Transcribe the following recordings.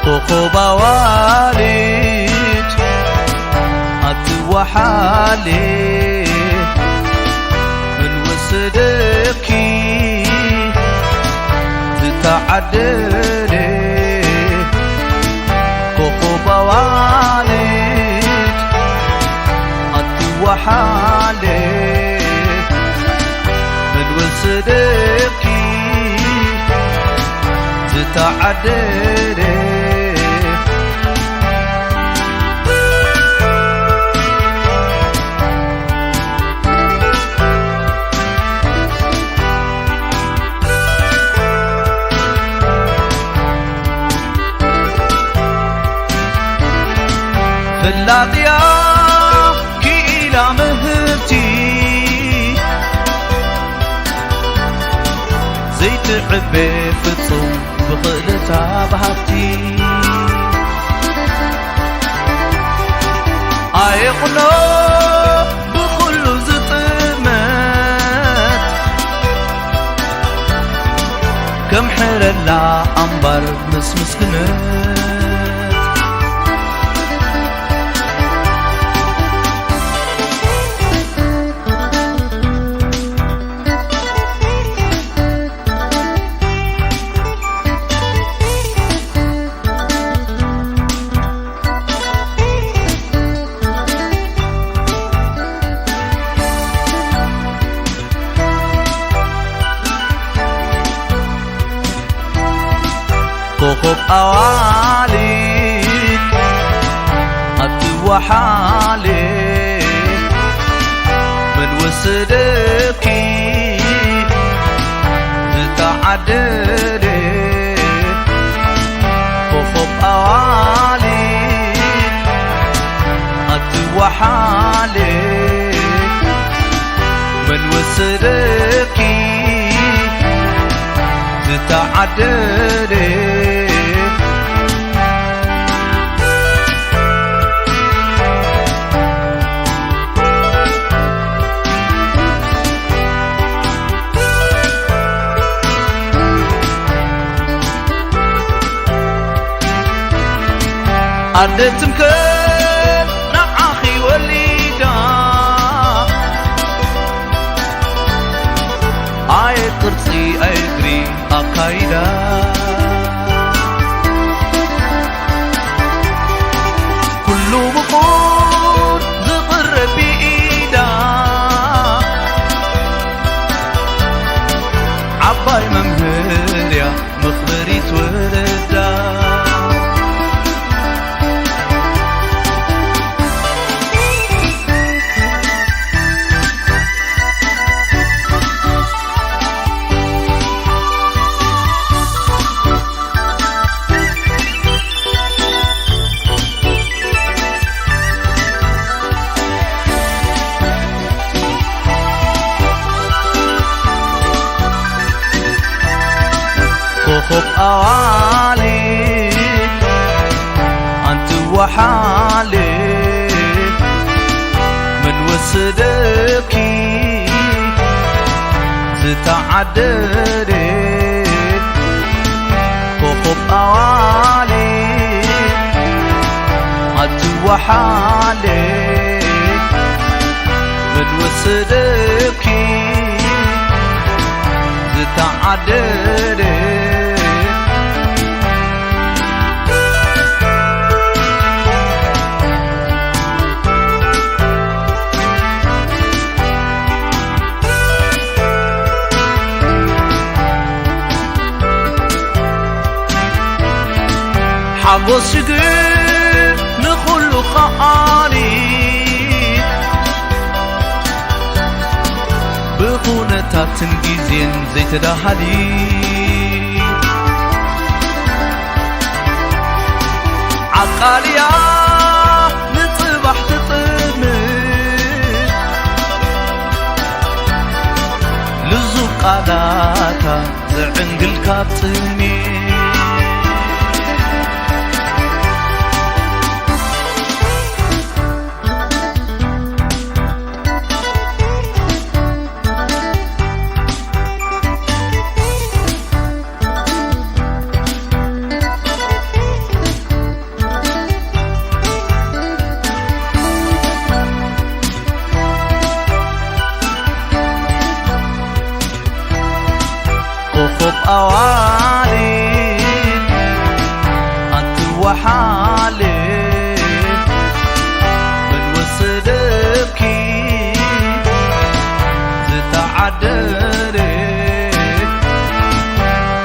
كوكوبا والد أتوحالي من وسدكي تتعدلي كوكوبا والد أتوحالي من وسدكي تتعدلي فلاطيا كيلا مهرتي زيت عبي فتصوم بقلتها بحفتي أيقنا بخل زطمت كم حرلا أنبر مسكنت كوكب أوالي أتوحالي من وسدكي تتعدلي كوكب أوالي أتوحالي من وسدكي تتعدلي عدتمك نعاخي وليدا آي قرصي أجري أقايدا كله بقول زغر بإيدا عباي ممهر يا مخبري تولدا كوكب أوالي أنت وحالي من وسدكي تتعدلي كوكب أوالي أنت وحالي من وسدكي تتعدلي حبوس شديد نخل خالي بخونة تنجيزين زيت دهالي عقاليا نصبح تطمن ቃላታ ዝዕንግል ካብትኒ كوكب أوالي أنت وحالي من وصدبكي زتعدري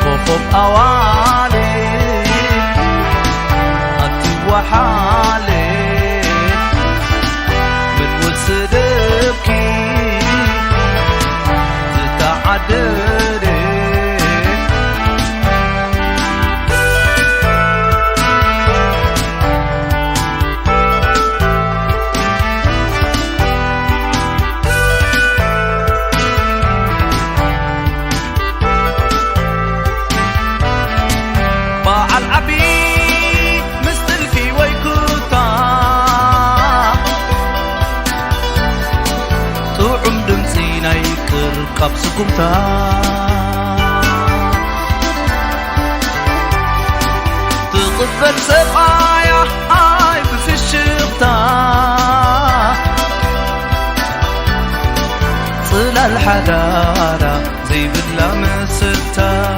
كوكب أوالي أنت وحالي من وصدبكي زتعدري قبسكمتا تقبل سبايا هاي في الشبتا صل الحدارة زي بدلا مسرتا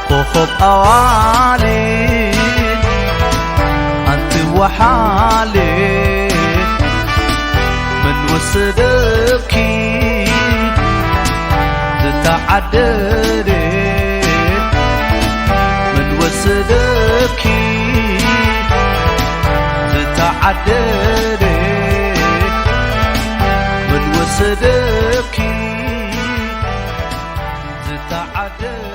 كوكب أوالي أنت وحالي من وصدبكي تتعدري من وصدبكي تتعدري من وصدبكي تتعدري